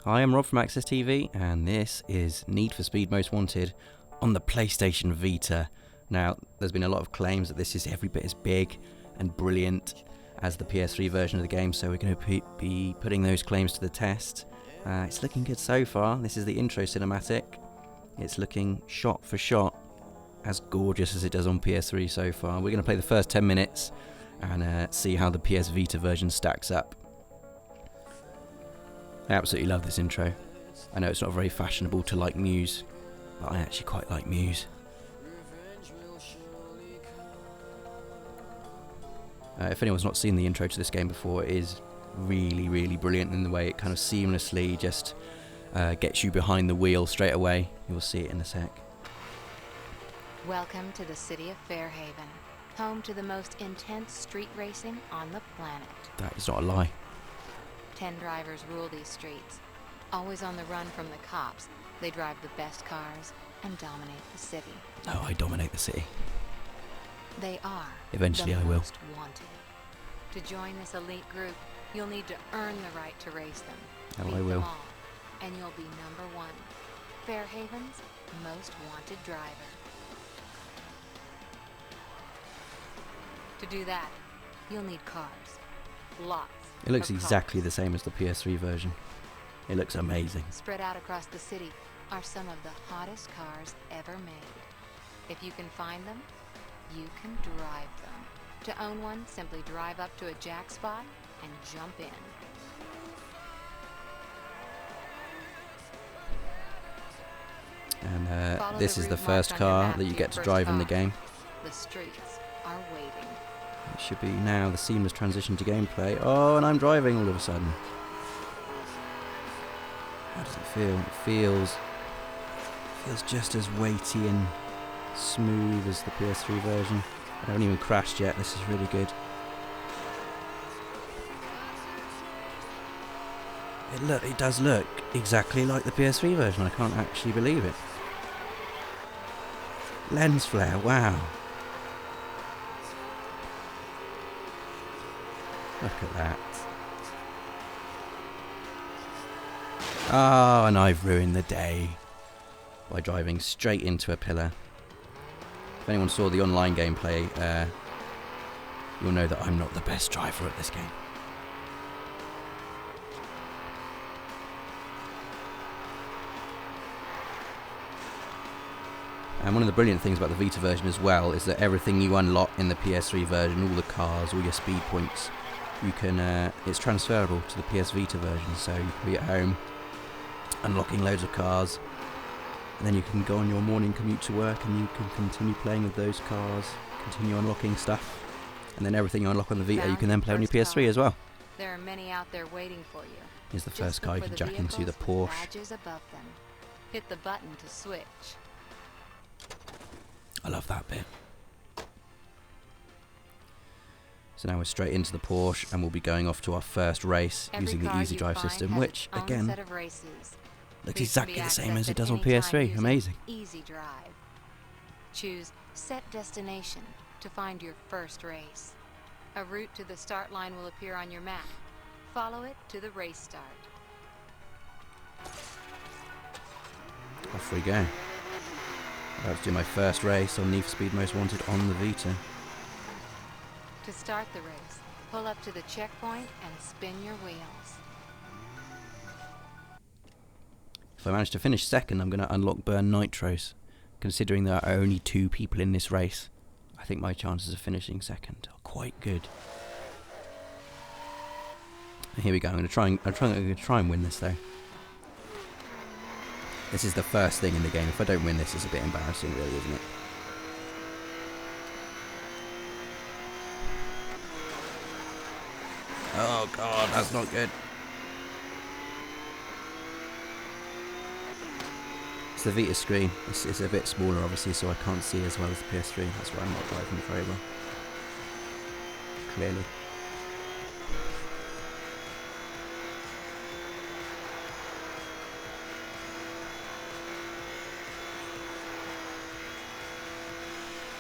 Hi, I'm Rob from Access TV, and this is Need for Speed Most Wanted on the PlayStation Vita. Now, there's been a lot of claims that this is every bit as big and brilliant as the PS3 version of the game, so we're going to be putting those claims to the test. It's looking good so far. This is the intro cinematic. It's looking shot for shot as gorgeous as it does on PS3 so far. We're going to play the first 10 minutes and see how the PS Vita version stacks up. I absolutely love this intro. I know it's not very fashionable to like Muse, but I actually quite like Muse. If anyone's not seen the intro to this game before, it is really, really brilliant in the way it kind of seamlessly just gets you behind the wheel straight away. You'll see it in a sec. Welcome to the city of Fairhaven, home to the most intense street racing on the planet. That is not a lie. 10 drivers rule these streets. Always on the run from the cops, they drive the best cars and dominate the city. No, I dominate the city. They are Eventually the I will. most wanted. To join this elite group, you'll need to earn the right to race them. Oh, Beat I will. them all, and you'll be number one. Fairhaven's most wanted driver. To do that, you'll need cars. Lots. It looks of exactly cars. the same as the PS3 version. It looks amazing. Spread out across the city are some of the hottest cars ever made. If you can find them, you can drive them. To own one, simply drive up to a jack spot and jump in. And Follow this the is the route first marked on your car map that to you your get to first drive in the car. game. The streets are waiting. It should be now the seamless transition to gameplay. Oh, and I'm driving all of a sudden. How does it feel? It feels just as weighty and smooth as the PS3 version. I haven't even crashed yet. This is really good. It does look exactly like the PS3 version. I can't actually believe it. Lens flare, wow. Look at that. Oh, and I've ruined the day by driving straight into a pillar. If anyone saw the online gameplay, you'll know that I'm not the best driver at this game. And one of the brilliant things about the Vita version as well is that everything you unlock in the PS3 version, all the cars, all your speed points, you can it's transferable to the PS Vita version. So you can be at home unlocking loads of cars, and then you can go on your morning commute to work and you can continue playing with those cars, continue unlocking stuff, and then everything you unlock on the Vita you can then play on your PS3 as well. There are many out there waiting for you. Here's the Just first car you look can for jack into, the vehicles with Porsche. badges above them. Hit the button to switch. I love that bit. So now we're straight into the Porsche and we'll be going off to our first race Every using the car Easy you Drive find system, has which its own again set of races. looks These can exactly be the same accessed as it at does on any time PS3. using Amazing. Easy Drive. Choose Set Destination to find your first race. A route to the start line will appear on your map. Follow it to the race start. Off we go. About to do my first race on Need for Speed Most Wanted on the Vita. To start the race, pull up to the checkpoint and spin your wheels. If I manage to finish second, I'm going to unlock Burn Nitros. Considering there are only 2 people in this race, I think my chances of finishing second are quite good. And here we go. I'm going to try and win this though. This is the first thing in the game. If I don't win this, it's a bit embarrassing, really, isn't it? Oh god, that's not good. It's the Vita screen. It's a bit smaller, obviously, so I can't see as well as the PS3. That's why I'm not driving very well. Clearly.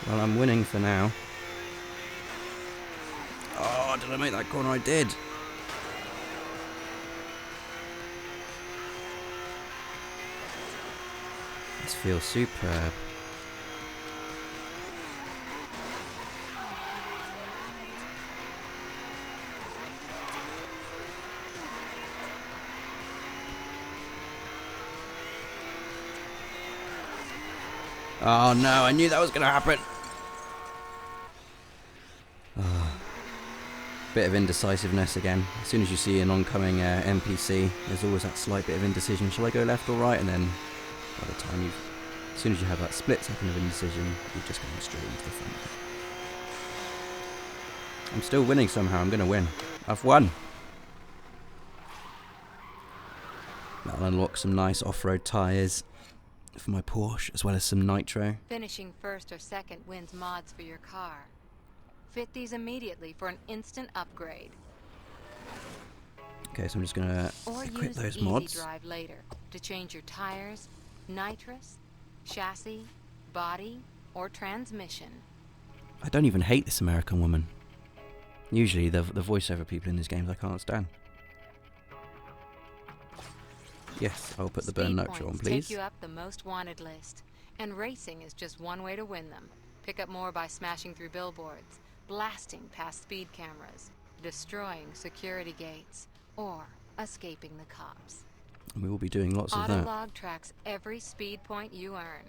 Well, I'm winning for now. Oh, did I make that corner? I did. This feels superb. Oh no, I knew that was going to happen. Oh. Bit of indecisiveness again. As soon as you see an oncoming NPC, there's always that slight bit of indecision. Shall I go left or right? And then by the time as soon as you have that split second of indecision, you're just going straight into the front. I'm still winning somehow. I'm going to win. I've won. That'll unlock some nice off-road tyres for my Porsche, as well as some nitro. Finishing first or second wins mods for your car. Fit these immediately for an instant upgrade. Okay, so I'm just going to equip those mods. Easy drive later to change your tires, nitrous, chassis, body, or transmission. I don't even hate this American woman. Usually the voiceover people in these games I can't stand. Yes, I'll put the burn nitro on, please. Take you up the most wanted list, and racing is just one way to win them. Pick up more by smashing through billboards, blasting past speed cameras, destroying security gates, or escaping the cops. We will be doing lots of that. Autolog tracks every speed point you earn.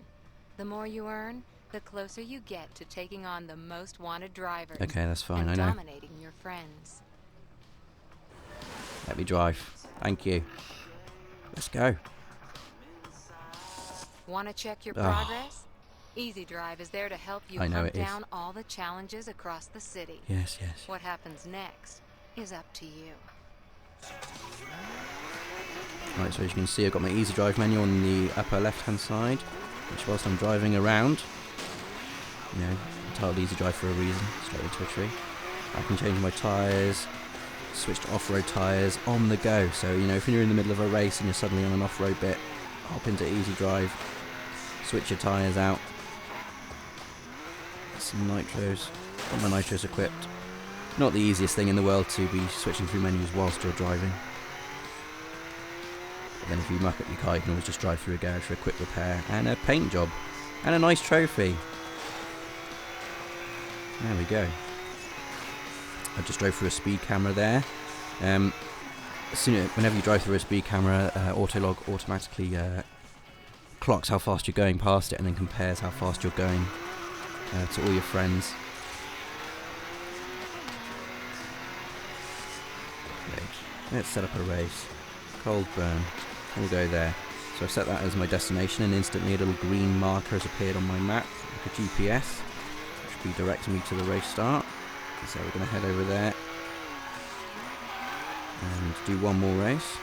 The more you earn, the closer you get to taking on the most wanted drivers. Okay, that's fine, and I know. dominating your friends. Let me drive. Thank you. Let's go. Want to check your progress? Easy Drive is there to help you hunt down all the challenges across the city. Yes, yes. What happens next is up to you. Right, so as you can see, I've got my Easy Drive menu on the upper left-hand side, which whilst I'm driving around, you know, entitled Easy Drive for a reason, straight into a tree. I can change my tyres, switch to off-road tyres on the go. So, you know, if you're in the middle of a race and you're suddenly on an off-road bit, hop into Easy Drive, switch your tyres out. Some nitros. Got my nitros equipped. Not the easiest thing in the world to be switching through menus whilst you're driving. But then if you muck up your car, you can always just drive through a garage for a quick repair and a paint job. And a nice trophy. There we go. I just drove through a speed camera there. Whenever you drive through a speed camera, Autolog automatically clocks how fast you're going past it and then compares how fast you're going to all your friends. Okay, let's set up a race. Cold burn. We'll go there. So I've set that as my destination, and instantly a little green marker has appeared on my map, like a GPS, which will be directing me to the race start. So we're going to head over there and do one more race.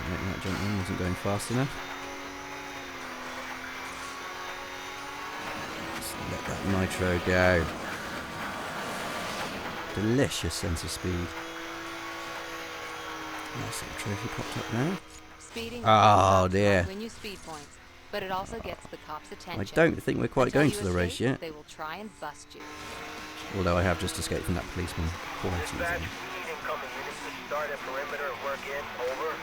That gentleman wasn't going fast enough. Let's let that nitro go. Delicious sense of speed. Nice little trophy popped up now. Speeding dear. win you speed points, but it also gets the cops' attention. I don't think we're quite going to the race yet. They will try and bust you. Although I have just escaped from that policeman. Quite easily. Incoming units to start at perimeter and work in. Over.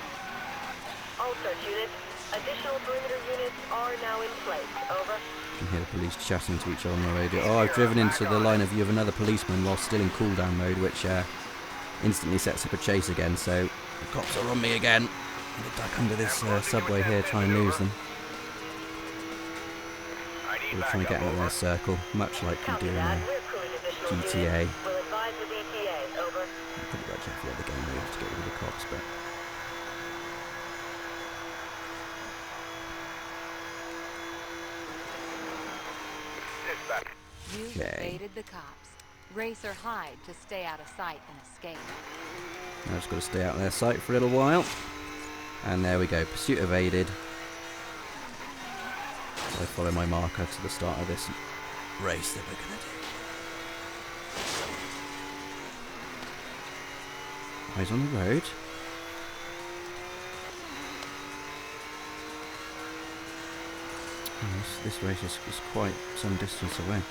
All search units. Additional perimeter units are now in place. Over. You can hear the police chatting to each other on the radio. Oh, I've driven into the line of view of another policeman while still in cooldown mode, which instantly sets up a chase again. So the cops are on me again. I'm going to duck under this subway here, try and lose them. We're trying to get out of their circle, much like we do in GTA. Will advise the DTA. Over. I'm pretty much have to let the game move to get rid of the cops, but... You've evaded the cops. Race or hide to stay out of sight and escape. I've just got to stay out of their sight for a little while. And there we go, pursuit evaded. So I follow my marker to the start of this race that we're going to do. Eyes on the road. Oh, this race is quite some distance away.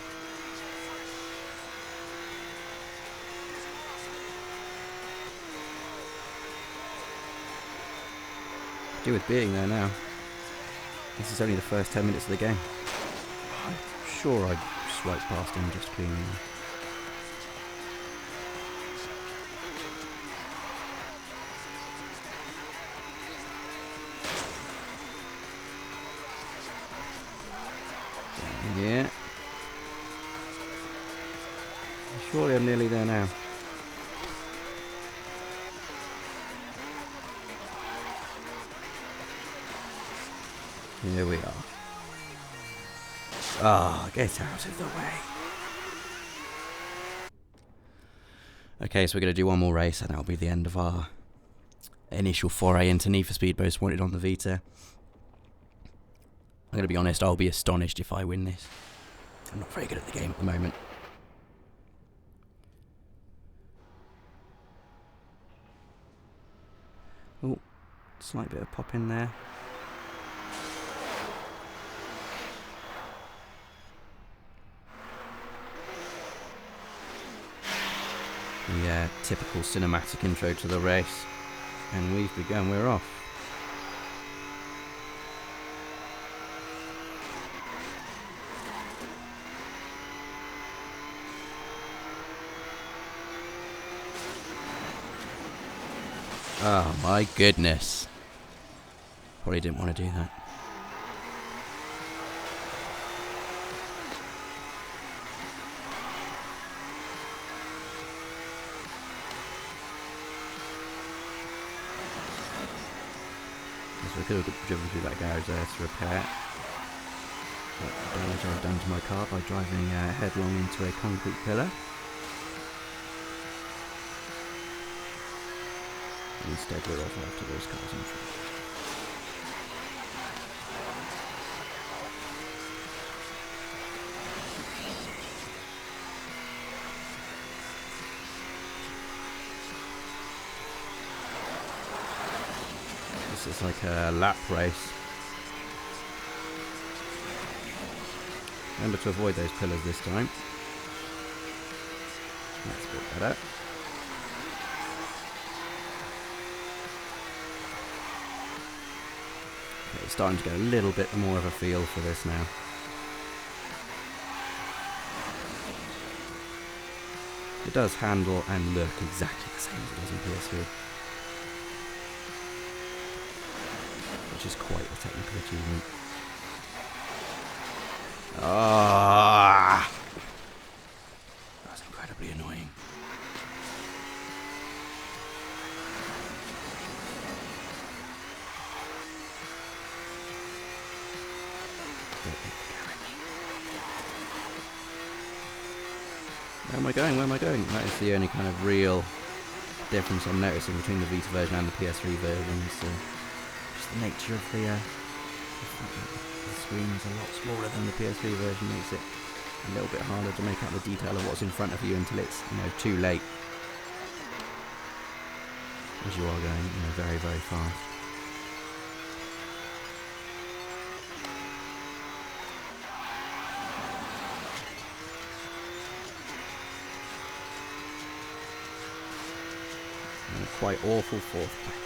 do with being there now. This is only the first 10 minutes of the game. I'm sure I swiped past him just cleanly. Yeah. Surely I'm nearly there now. Here we are. Ah, get out of the way. Okay, so we're going to do one more race and that'll be the end of our initial foray into Need for Speed Most Wanted on the Vita. I'm going to be honest, I'll be astonished if I win this. I'm not very good at the game at the moment. Oh, slight bit of pop in there. The typical cinematic intro to the race, and we've begun, we're off. Oh my goodness. Probably didn't want to do that. So I could have driven through that garage there to repair what damage I've done to my car by driving headlong into a concrete pillar. Instead we're off after those cars in front. This is like a lap race. Remember to avoid those pillars this time. That's a bit better. It's starting to get a little bit more of a feel for this now. It does handle and look exactly the same as it does in PS Vita, which is quite a technical achievement. Ah, that's incredibly annoying. Where am I going? Where am I going? That is the only kind of real difference I'm noticing between the Vita version and the PS3 version. So just the nature of the screen is a lot smaller than the PS3 version, makes it a little bit harder to make out the detail of what's in front of you until it's, you know, too late. As you are going, you know, very, very fast. And a quite awful fourth place.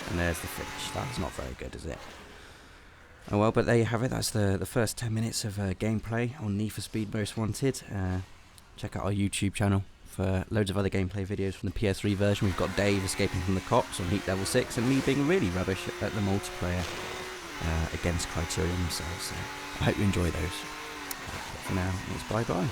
And there's the finish. That's not very good, is it? Oh well, but there you have it. That's the first 10 minutes of gameplay on Need for Speed Most Wanted. Check out our YouTube channel for loads of other gameplay videos from the PS3 version. We've got Dave escaping from the cops on Heat Level 6 and me being really rubbish at the multiplayer against Criterion themselves. So I hope you enjoy those. But for now, it's bye-bye.